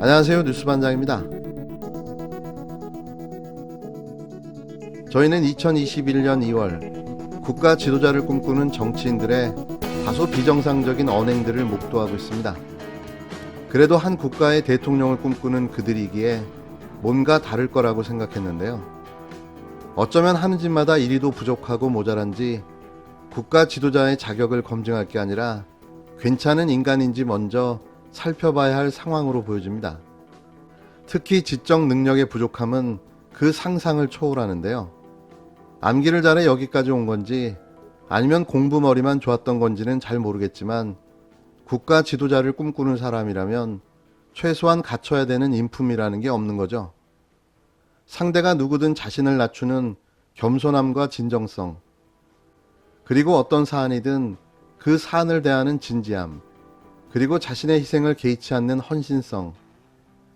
안녕하세요. 뉴스반장입니다. 저희는 2021년 2월 국가 지도자를 꿈꾸는 정치인들의 다소 비정상적인 언행들을 목도하고 있습니다. 그래도 한 국가의 대통령을 꿈꾸는 그들이기에 뭔가 다를 거라고 생각했는데요. 어쩌면 하는 짓마다 이리도 부족하고 모자란지 국가 지도자의 자격을 검증할 게 아니라 괜찮은 인간인지 먼저 살펴봐야 할 상황으로 보여집니다. 특히 지적 능력의 부족함은 그 상상을 초월하는데요. 암기를 잘해 여기까지 온 건지 아니면 공부머리만 좋았던 건지는 잘 모르겠지만 국가 지도자를 꿈꾸는 사람이라면 최소한 갖춰야 되는 인품이라는 게 없는 거죠. 상대가 누구든 자신을 낮추는 겸손함과 진정성, 그리고 어떤 사안이든 그 사안을 대하는 진지함, 그리고 자신의 희생을 개의치 않는 헌신성,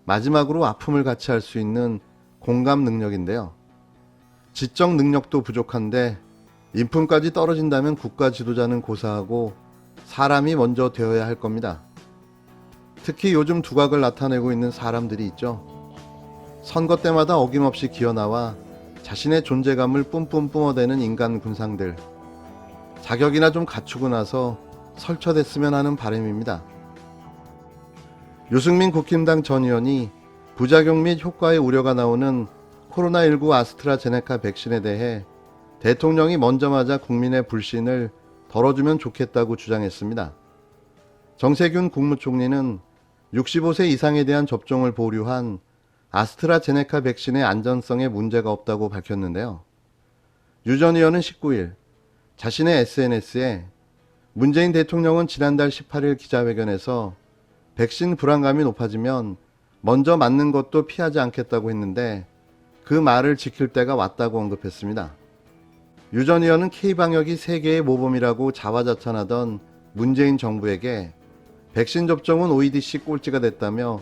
마지막으로 아픔을 같이 할 수 있는 공감 능력인데요. 지적 능력도 부족한데 인품까지 떨어진다면 국가 지도자는 고사하고 사람이 먼저 되어야 할 겁니다. 특히 요즘 두각을 나타내고 있는 사람들이 있죠. 선거 때마다 어김없이 기어나와 자신의 존재감을 뿜뿜 뿜어대는 인간 군상들. 자격이나 좀 갖추고 나서 설쳐댔으면 하는 바람입니다. 유승민 국힘당 전 의원이 부작용 및 효과의 우려가 나오는 코로나19 아스트라제네카 백신에 대해 대통령이 먼저 맞아 국민의 불신을 덜어주면 좋겠다고 주장했습니다. 정세균 국무총리는 65세 이상에 대한 접종을 보류한 아스트라제네카 백신의 안전성에 문제가 없다고 밝혔는데요. 유 전 의원은 19일 자신의 SNS에 문재인 대통령은 지난달 18일 기자회견에서 백신 불안감이 높아지면 먼저 맞는 것도 피하지 않겠다고 했는데 그 말을 지킬 때가 왔다고 언급했습니다. 유 전 의원은 K방역이 세계의 모범이라고 자화자찬하던 문재인 정부에게 백신 접종은 OEDC 꼴찌가 됐다며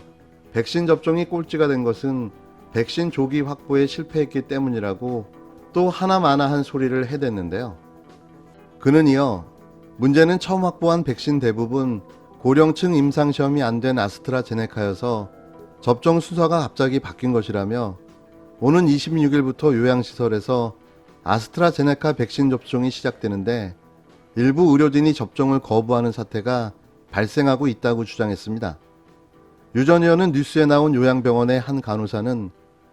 백신 접종이 꼴찌가 된 것은 백신 조기 확보에 실패했기 때문이라고 또 하나마나한 소리를 해댔는데요. 그는 이어 문제는 처음 확보한 백신 대부분 고령층 임상시험이 안 된 아스트라제네카여서 접종 순서가 갑자기 바뀐 것이라며 오는 26일부터 요양시설에서 아스트라제네카 백신 접종이 시작되는데 일부 의료진이 접종을 거부하는 사태가 발생하고 있다고 주장했습니다. 유 전 의원은 뉴스에 나온 요양병원의 한 간호사는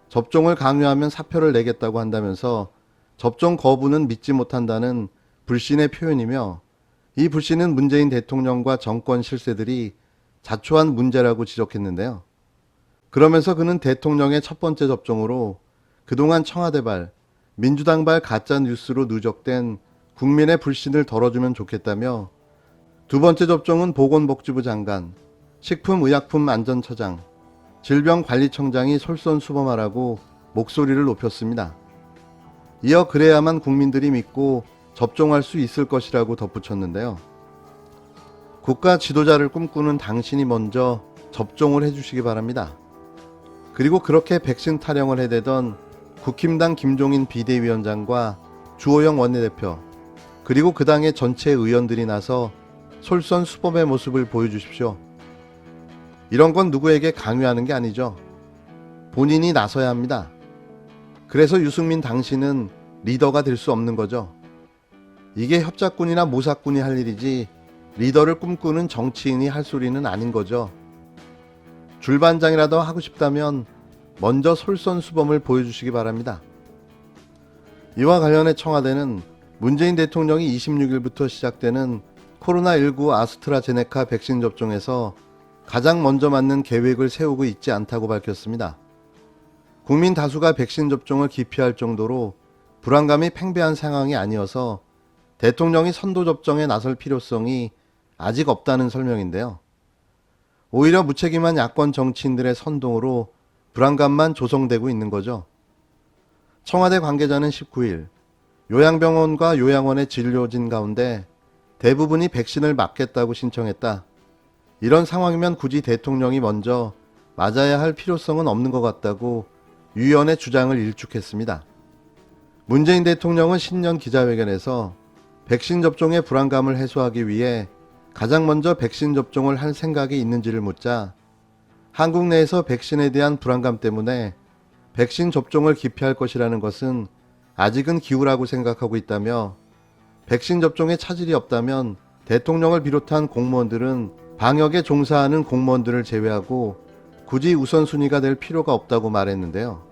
접종을 강요하면 사표를 내겠다고 한다면서 접종 거부는 믿지 못한다는 불신의 표현이며 이 불신은 문재인 대통령과 정권 실세들이 자초한 문제라고 지적했는데요. 그러면서 그는 대통령의 첫 번째 접종으로 그동안 청와대발, 민주당발 가짜 뉴스로 누적된 국민의 불신을 덜어주면 좋겠다며 두 번째 접종은 보건복지부 장관, 식품의약품안전처장, 질병관리청장이 솔선수범하라고 목소리를 높였습니다. 이어 그래야만 국민들이 믿고 접종할 수 있을 것이라고 덧붙였는데요. 국가 지도자를 꿈꾸는 당신이 먼저 접종을 해주시기 바랍니다. 그리고 그렇게 백신 타령을 해대던 국힘당 김종인 비대위원장과 주호영 원내대표, 그리고 그 당의 전체 의원들이 나서 솔선수범의 모습을 보여주십시오. 이런 건 누구에게 강요하는 게 아니죠. 본인이 나서야 합니다. 그래서 유승민 당신은 리더가 될 수 없는 거죠. 이게 협작꾼이나 모사꾼이 할 일이지 리더를 꿈꾸는 정치인이 할 소리는 아닌 거죠. 줄반장이라도 하고 싶다면 먼저 솔선수범을 보여주시기 바랍니다. 이와 관련해 청와대는 문재인 대통령이 26일부터 시작되는 코로나19 아스트라제네카 백신 접종에서 가장 먼저 맞는 계획을 세우고 있지 않다고 밝혔습니다. 국민 다수가 백신 접종을 기피할 정도로 불안감이 팽배한 상황이 아니어서 대통령이 선도 접종에 나설 필요성이 아직 없다는 설명인데요. 오히려 무책임한 야권 정치인들의 선동으로 불안감만 조성되고 있는 거죠. 청와대 관계자는 19일 요양병원과 요양원의 진료진 가운데 대부분이 백신을 맞겠다고 신청했다. 이런 상황이면 굳이 대통령이 먼저 맞아야 할 필요성은 없는 것 같다고 유 의원의 주장을 일축했습니다. 문재인 대통령은 신년 기자회견에서 백신 접종의 불안감을 해소하기 위해 가장 먼저 백신 접종을 할 생각이 있는지를 묻자 한국 내에서 백신에 대한 불안감 때문에 백신 접종을 기피할 것이라는 것은 아직은 기우라고 생각하고 있다며, 백신 접종에 차질이 없다면 대통령을 비롯한 공무원들은 방역에 종사하는 공무원들을 제외하고 굳이 우선순위가 될 필요가 없다고 말했는데요.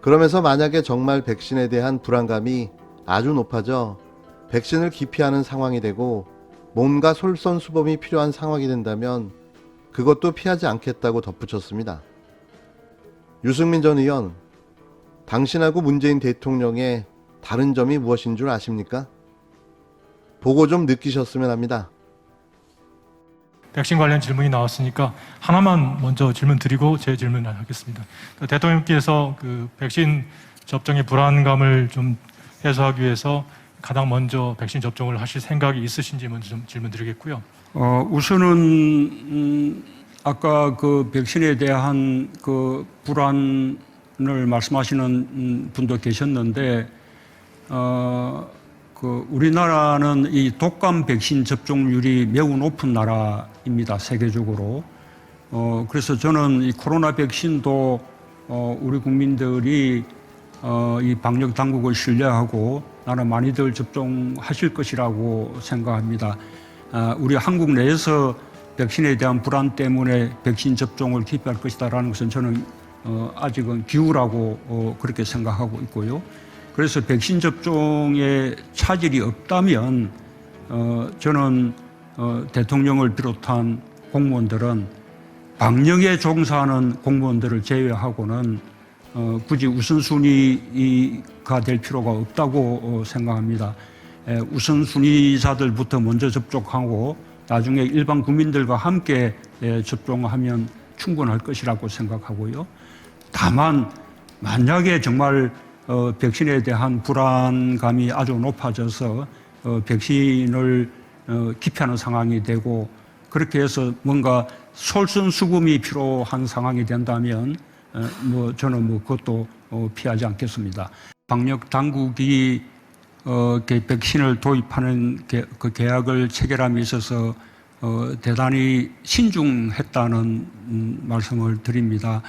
그러면서 만약에 정말 백신에 대한 불안감이 아주 높아져 백신을 기피하는 상황이 되고 뭔가 솔선수범이 필요한 상황이 된다면 그것도 피하지 않겠다고 덧붙였습니다. 유승민 전 의원, 당신하고 문재인 대통령의 다른 점이 무엇인 줄 아십니까? 보고 좀 느끼셨으면 합니다. 백신 관련 질문이 나왔으니까 하나만 먼저 질문 드리고 제 질문을 하겠습니다. 대통령께서 백신 접종의 불안감을 좀 해소하기 위해서 가장 먼저 백신 접종을 하실 생각이 있으신지 먼저 좀 질문 드리겠고요. 우선은 아까 백신에 대한 불안을 말씀하시는 분도 계셨는데, 우리나라는 이 독감 백신 접종률이 매우 높은 나라입니다, 세계적으로. 그래서 저는 이 코로나 백신도 우리 국민들이 이 방역 당국을 신뢰하고 나는 많이들 접종하실 것이라고 생각합니다. 우리 한국 내에서 백신에 대한 불안 때문에 백신 접종을 기피할 것이다라는 것은 저는 아직은 기우라고 그렇게 생각하고 있고요. 그래서 백신 접종에 차질이 없다면 저는 대통령을 비롯한 공무원들은 방역에 종사하는 공무원들을 제외하고는 굳이 우선순위가 될 필요가 없다고 생각합니다. 우선순위자들부터 먼저 접촉하고 나중에 일반 국민들과 함께 접종하면 충분할 것이라고 생각하고요. 다만 만약에 정말 백신에 대한 불안감이 아주 높아져서 백신을 기피하는 상황이 되고 그렇게 해서 뭔가 솔선수범이 필요한 상황이 된다면 저는 그것도 피하지 않겠습니다. 방역 당국이 백신을 도입하는 그 계약을 체결함에 있어서 대단히 신중했다는 말씀을 드립니다.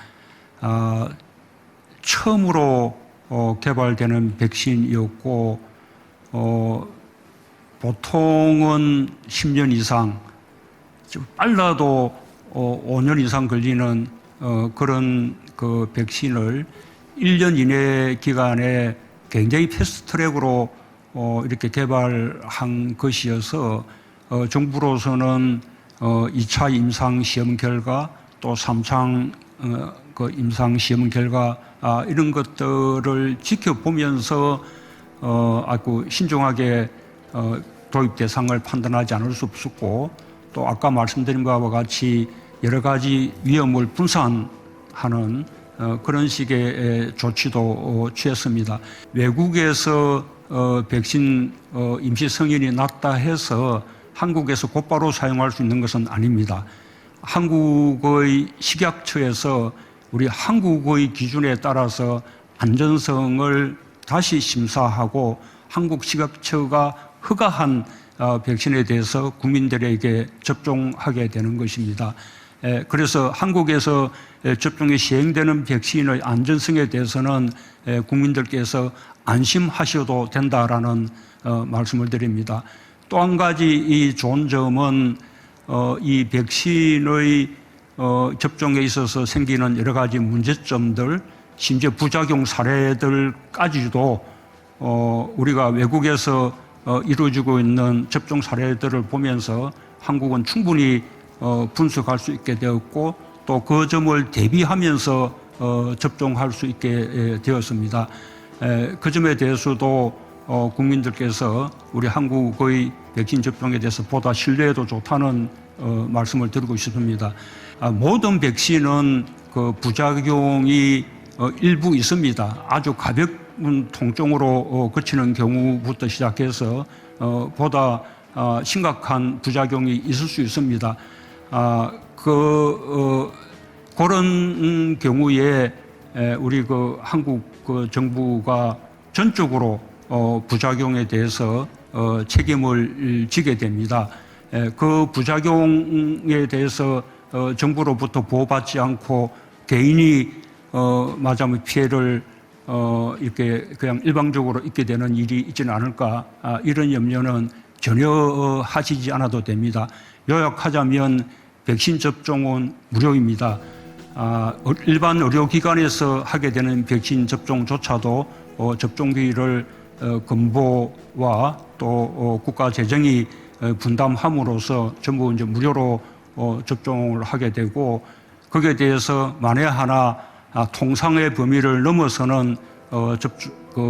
처음으로 개발되는 백신이었고 보통은 10년 이상, 빨라도 5년 이상 걸리는 그런 백신을 1년 이내 기간에 굉장히 패스트트랙으로 이렇게 개발한 것이어서 정부로서는 2차 임상 시험 결과 또 3차 임상 시험 결과 이런 것들을 지켜보면서 아주 신중하게 도입 대상을 판단하지 않을 수 없었고, 또 아까 말씀드린 바와 같이 여러 가지 위험을 분산하는 그런 식의 조치도 취했습니다. 외국에서 백신 임시 승인이 났다 해서 한국에서 곧바로 사용할 수 있는 것은 아닙니다. 한국의 식약처에서 우리 한국의 기준에 따라서 안전성을 다시 심사하고 한국 식약처가 허가한 백신에 대해서 국민들에게 접종하게 되는 것입니다. 그래서 한국에서 접종이 시행되는 백신의 안전성에 대해서는 국민들께서 안심하셔도 된다라는 말씀을 드립니다. 또 한 가지 이 좋은 점은 이 백신의 접종에 있어서 생기는 여러 가지 문제점들, 심지어 부작용 사례들까지도 우리가 외국에서 이루어지고 있는 접종 사례들을 보면서 한국은 충분히 분석할 수 있게 되었고 또 그 점을 대비하면서 접종할 수 있게 되었습니다. 그 점에 대해서도 국민들께서 우리 한국의 백신 접종에 대해서 보다 신뢰도 좋다는 말씀을 드리고 싶습니다. 모든 백신은 그 부작용이 일부 있습니다. 아주 가벼운 통증으로 그치는 경우부터 시작해서 보다 심각한 부작용이 있을 수 있습니다. 그런 경우에 우리 한국 정부가 전적으로 부작용에 대해서 책임을 지게 됩니다. 그 부작용에 대해서 정부로부터 보호받지 않고 개인이 맞으면 피해를 이렇게 그냥 일방적으로 입게 되는 일이 있지는 않을까, 이런 염려는 전혀 하시지 않아도 됩니다. 요약하자면 백신 접종은 무료입니다. 일반 의료기관에서 하게 되는 백신 접종조차도 접종비를 건보와 또 국가 재정이 분담함으로써 전부 이제 무료로 접종을 하게 되고, 거기에 대해서 만에 하나 통상의 범위를 넘어서는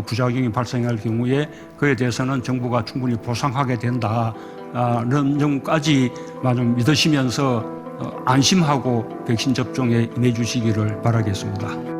부작용이 발생할 경우에 그에 대해서는 정부가 충분히 보상하게 된다는 점까지 좀 믿으시면서 안심하고 백신 접종에 임해 주시기를 바라겠습니다.